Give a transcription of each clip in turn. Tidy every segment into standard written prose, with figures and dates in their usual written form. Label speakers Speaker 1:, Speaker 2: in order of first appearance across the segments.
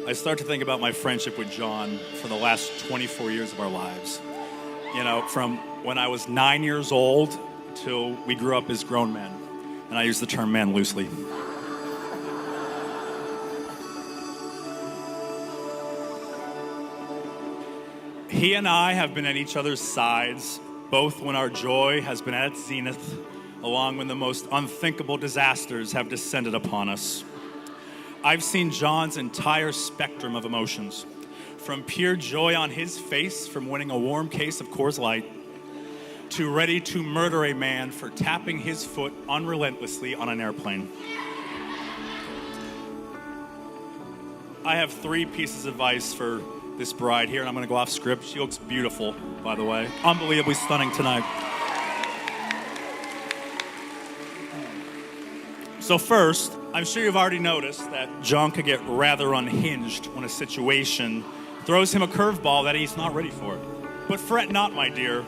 Speaker 1: I start to think about my friendship with John for the last 24 years of our lives. You know, from when I was 9 years old till we grew up as grown men. And I use the term man loosely. He and I have been at each other's sides, both when our joy has been at its zenith, along when the most unthinkable disasters have descended upon us. I've seen John's entire spectrum of emotions, from pure joy on his face from winning a warm case of Coors Light, to ready to murder a man for tapping his foot unrelentlessly on an airplane. I have 3 pieces of advice for this bride here, and I'm gonna go off script. She looks beautiful, by the way. Unbelievably stunning tonight. So first, I'm sure you've already noticed that John could get rather unhinged when a situation throws him a curveball that he's not ready for. But fret not, my dear.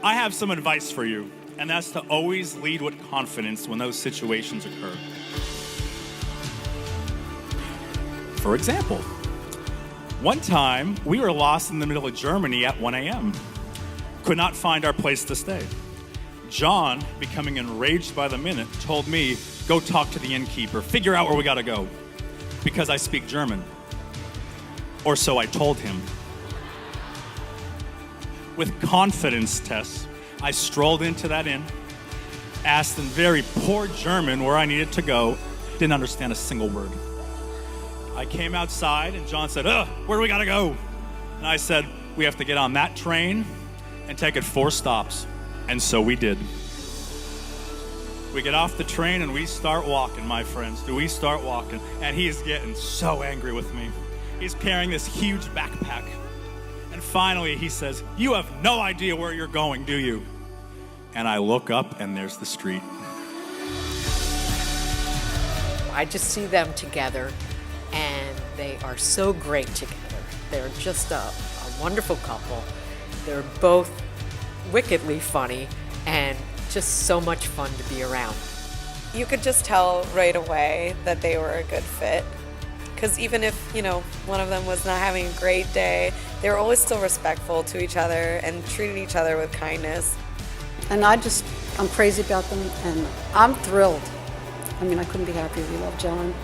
Speaker 1: I have some advice for you, and that's to always lead with confidence when those situations occur. For example, one time we were lost in the middle of Germany at 1 a.m. Could not find our place to stay. John, becoming enraged by the minute, told me, go talk to the innkeeper, figure out where we gotta go, because I speak German. Or so I told him. With confidence, Tess, I strolled into that inn, asked in very poor German where I needed to go, didn't understand a single word. I came outside and John said, where do we gotta go? And I said, we have to get on that train and take it 4 stops. And so we did. We get off the train and we start walking, my friends. We start walking, and he's getting so angry with me. He's carrying this huge backpack. And finally he says, you have no idea where you're going, do you? And I look up and there's the street.
Speaker 2: I just see them together and they are so great together. They're just a wonderful couple. They're both wickedly funny and just so much fun to be around.
Speaker 3: You could just tell right away that they were a good fit. Because even if, one of them was not having a great day, they were always still respectful to each other and treated each other with kindness.
Speaker 4: And I'm crazy about them, and I'm thrilled. I mean, I couldn't be happier. We love John,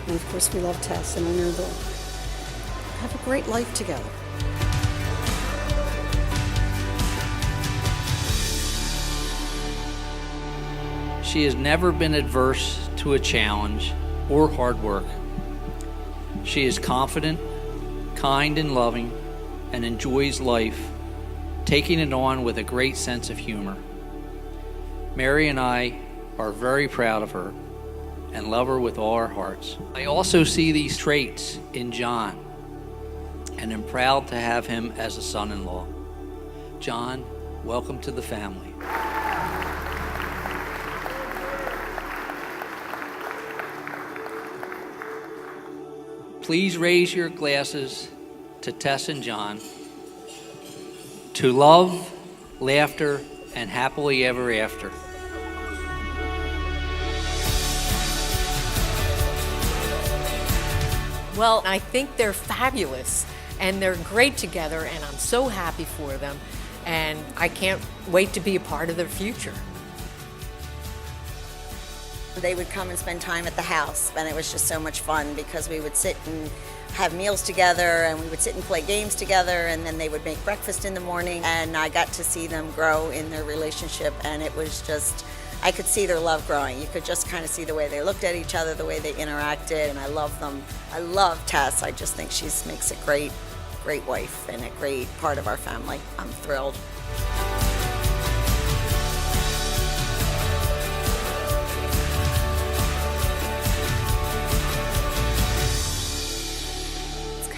Speaker 4: and of course we love Tess, and I know they'll have a great life together.
Speaker 5: She has never been adverse to a challenge or hard work. She is confident, kind and loving, and enjoys life, taking it on with a great sense of humor. Mary and I are very proud of her and love her with all our hearts. I also see these traits in John and am proud to have him as a son-in-law. John, welcome to the family. Please raise your glasses to Tess and John. To love, laughter, and happily ever after.
Speaker 2: Well, I think they're fabulous and they're great together, and I'm so happy for them, and I can't wait to be a part of their future.
Speaker 6: They would come and spend time at the house, and it was just so much fun because we would sit and have meals together, and we would sit and play games together, and then they would make breakfast in the morning, and I got to see them grow in their relationship, and it was just, I could see their love growing. You could just kind of see the way they looked at each other, the way they interacted, and I love them. I love Tess. I just think she makes a great wife and a great part of our family. I'm thrilled.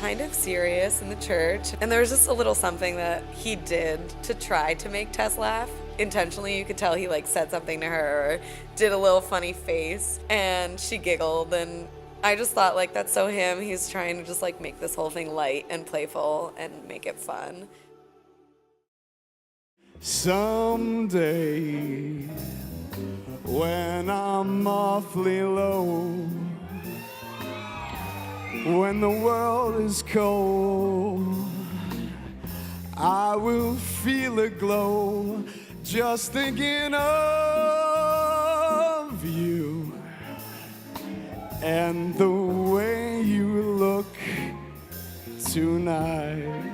Speaker 3: Kind of serious in the church, and there was just a little something that he did to try to make Tess laugh. Intentionally, you could tell he said something to her or did a little funny face, and she giggled, and I just thought that's so him. He's trying to just make this whole thing light and playful and make it fun.
Speaker 7: Someday when I'm awfully low, when the world is cold, I will feel a glow just thinking of you and the way you look tonight.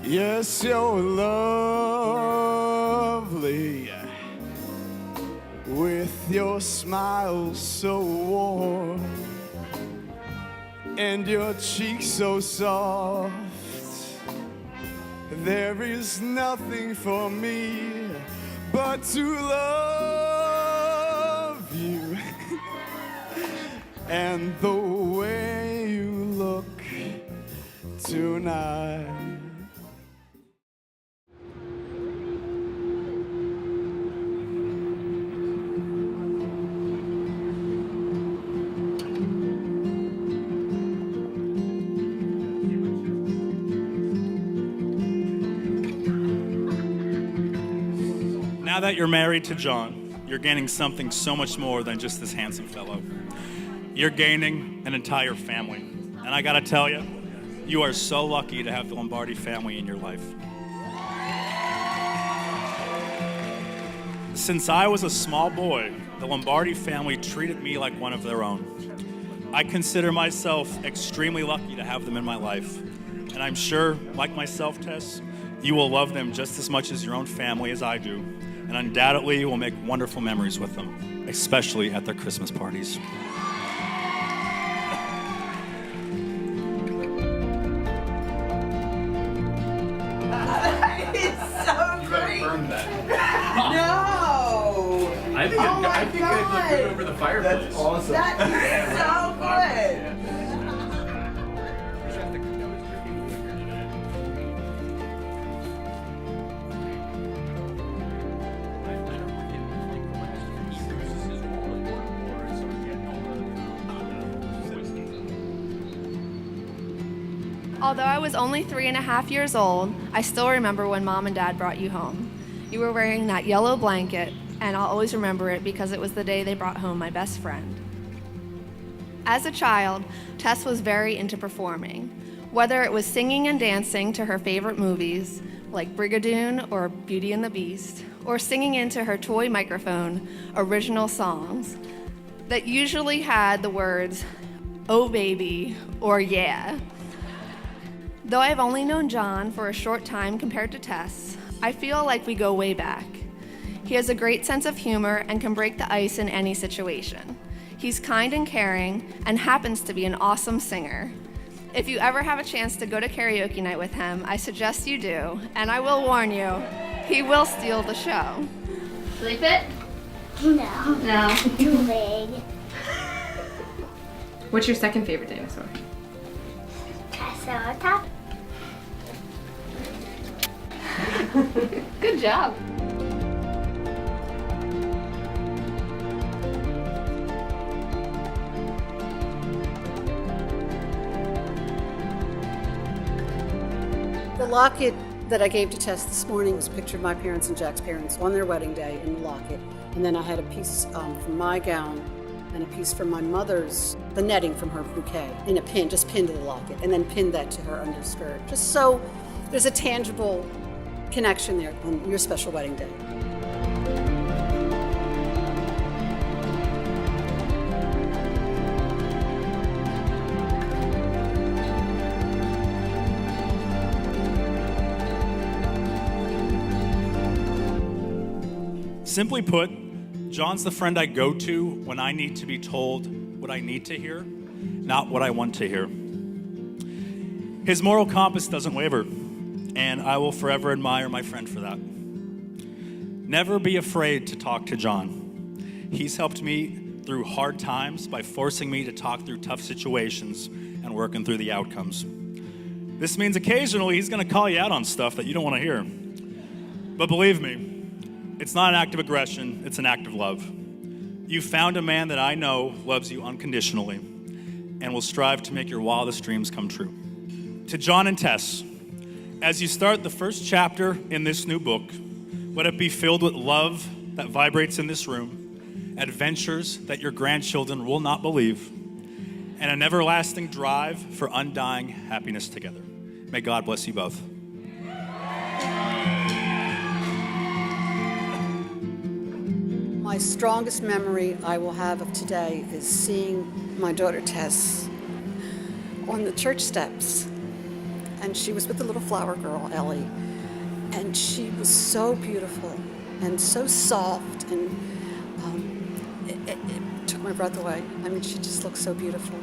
Speaker 7: Yes, you're lovely, with your smile so warm and your cheeks so soft. There is nothing for me but to love you and the way you look tonight.
Speaker 1: Now that you're married to John, you're gaining something so much more than just this handsome fellow. You're gaining an entire family. And I gotta tell you, you are so lucky to have the Lombardi family in your life. Since I was a small boy, the Lombardi family treated me like one of their own. I consider myself extremely lucky to have them in my life. And I'm sure, like myself, Tess, you will love them just as much as your own family as I do. And undoubtedly you will make wonderful memories with them, especially at their Christmas parties.
Speaker 8: That is so great.
Speaker 9: You better burn that.
Speaker 8: No.
Speaker 9: I think
Speaker 8: Oh my
Speaker 9: I think it looked
Speaker 8: God.
Speaker 9: good over the fireplace.
Speaker 7: That's awesome.
Speaker 8: That is so good.
Speaker 10: Although I was only 3.5 years old, I still remember when Mom and Dad brought you home. You were wearing that yellow blanket, and I'll always remember it because it was the day they brought home my best friend. As a child, Tess was very into performing, whether it was singing and dancing to her favorite movies, like Brigadoon or Beauty and the Beast, or singing into her toy microphone original songs that usually had the words, "Oh baby," or "Yeah." Though I've only known John for a short time compared to Tess, I feel like we go way back. He has a great sense of humor and can break the ice in any situation. He's kind and caring and happens to be an awesome singer. If you ever have a chance to go to karaoke night with him, I suggest you do, and I will warn you, he will steal the show.
Speaker 11: Sleep it?
Speaker 12: No.
Speaker 11: No.
Speaker 12: Too big.
Speaker 11: What's your second favorite dinosaur?
Speaker 12: Triceratops.
Speaker 11: Good job.
Speaker 4: The locket that I gave to Tess this morning was a picture of my parents and Jack's parents on their wedding day in the locket. And then I had a piece from my gown and a piece from my mother's, the netting from her bouquet, in a pin, just pinned to the locket, and then pinned that to her underskirt. Just so there's a tangible connection there on your special wedding day.
Speaker 1: Simply put, John's the friend I go to when I need to be told what I need to hear, not what I want to hear. His moral compass doesn't waver, and I will forever admire my friend for that. Never be afraid to talk to John. He's helped me through hard times by forcing me to talk through tough situations and working through the outcomes. This means occasionally he's gonna call you out on stuff that you don't wanna hear. But believe me, it's not an act of aggression, it's an act of love. You found a man that I know loves you unconditionally and will strive to make your wildest dreams come true. To John and Tess, as you start the first chapter in this new book, let it be filled with love that vibrates in this room, adventures that your grandchildren will not believe, and an everlasting drive for undying happiness together. May God bless you both.
Speaker 4: My strongest memory I will have of today is seeing my daughter Tess on the church steps. And she was with the little flower girl, Ellie. And she was so beautiful and so soft, and it took my breath away. I mean, she just looked so beautiful.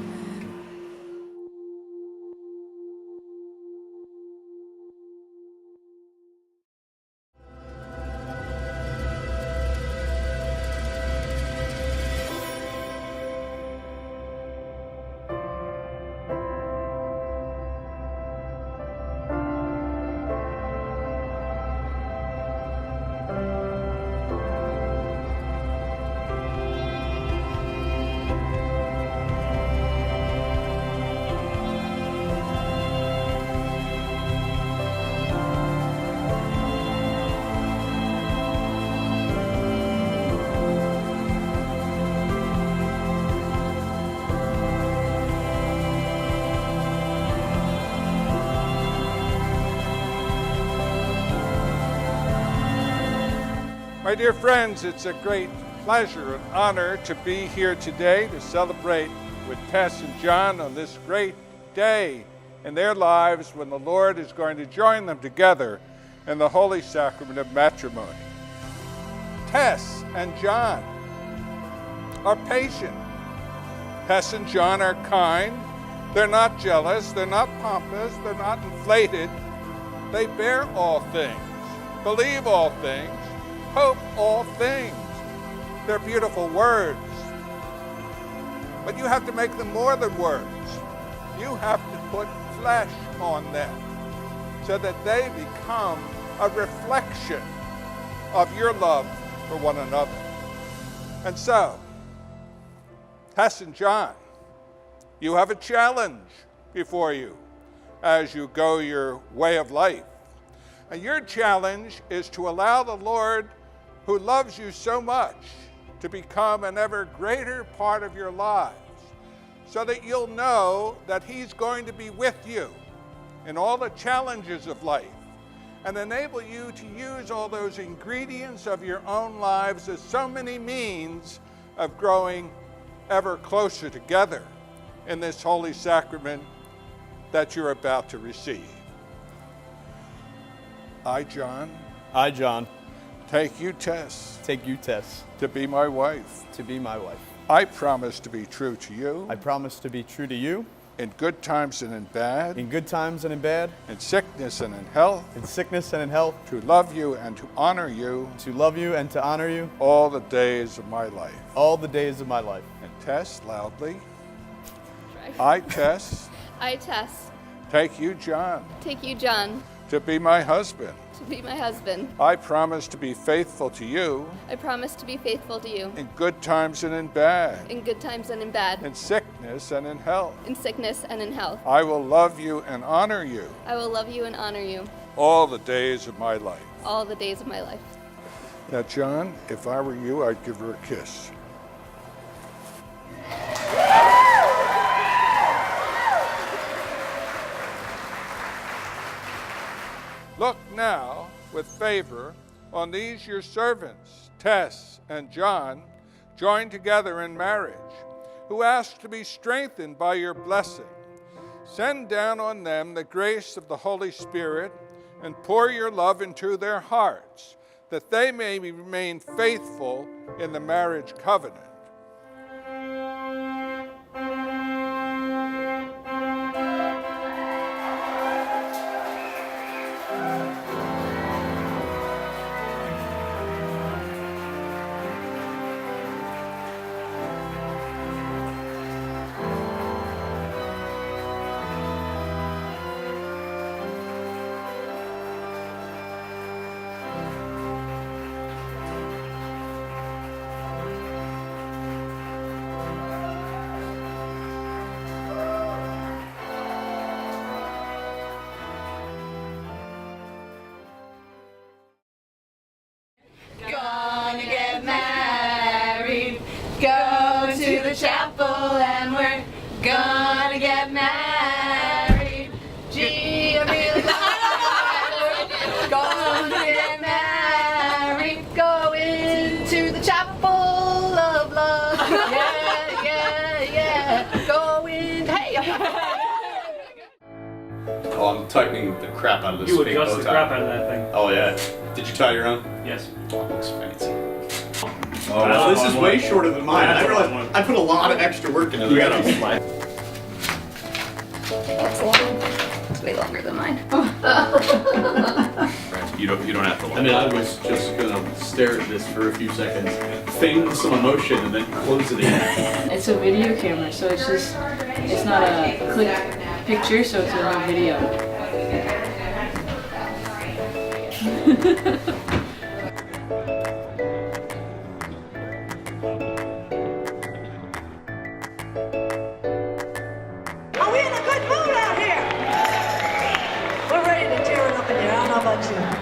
Speaker 13: My dear friends, it's a great pleasure and honor to be here today to celebrate with Tess and John on this great day in their lives when the Lord is going to join them together in the holy sacrament of matrimony. Tess and John are patient. Tess and John are kind. They're not jealous. They're not pompous. They're not inflated. They bear all things, believe all things, hope all things. They're beautiful words. But you have to make them more than words. You have to put flesh on them so that they become a reflection of your love for one another. And so, Tess and John, you have a challenge before you as you go your way of life. And your challenge is to allow the Lord, who loves you so much, to become an ever greater part of your lives, so that you'll know that He's going to be with you in all the challenges of life and enable you to use all those ingredients of your own lives as so many means of growing ever closer together in this holy sacrament that you're about to receive. I, John, take you, Tess, to be my wife. I promise to be true to you. In good times and in bad. In sickness and in health. To love you and to honor you. All the days of my life. And Tess, loudly. I, Tess, take you, John, to be my husband. I promise to be faithful to you. In good times and in bad. In sickness and in health. I will love you and honor you. All the days of my life. Now, John, if I were you, I'd give her a kiss. Look now with favor on these your servants, Tess and John, joined together in marriage, who ask to be strengthened by your blessing. Send down on them the grace of the Holy Spirit and pour your love into their hearts, that they may remain faithful in the marriage covenant.
Speaker 3: to the chapel and we're gonna get married. Gee, I'm really glad we're gonna get married. Going to the chapel of love. Yeah, yeah, yeah. Going, hey.
Speaker 14: Oh, I'm tightening the crap out of this
Speaker 9: You
Speaker 14: fake
Speaker 9: adjust
Speaker 14: bow
Speaker 9: the
Speaker 14: tie.
Speaker 9: crap out of that thing.
Speaker 14: Oh yeah. Did you tie your own?
Speaker 9: Yes.
Speaker 14: Oh, it looks fancy.
Speaker 9: Oh,
Speaker 14: Wow, this is
Speaker 9: one.
Speaker 14: way shorter than mine.
Speaker 9: That's
Speaker 14: I
Speaker 9: a
Speaker 14: realized
Speaker 9: long one.
Speaker 14: I put a lot of extra work into
Speaker 9: You
Speaker 14: this.
Speaker 9: got a slide.
Speaker 11: That's long. It's way longer than mine.
Speaker 14: You don't have to look.
Speaker 15: I mean, I was just gonna stare at this for a few seconds, feign some emotion, and then close it in.
Speaker 11: It's a video camera, so it's not a click picture, so it's a real video.
Speaker 8: Are we in a good mood out here? We're ready to tear it up in here. I don't know about you.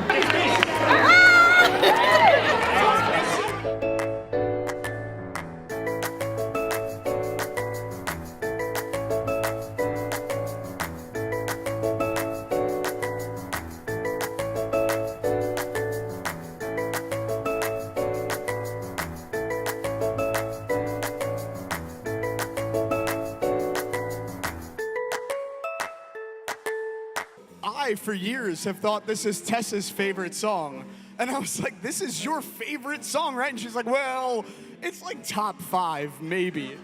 Speaker 7: I, for years, have thought this is Tess's favorite song. And I was like, this is your favorite song, right? And she's like, well, it's like top 5, maybe.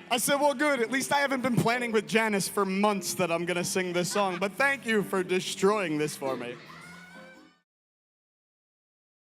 Speaker 7: I said, well, good. At least I haven't been planning with Janis for months that I'm going to sing this song. But thank you for destroying this for me.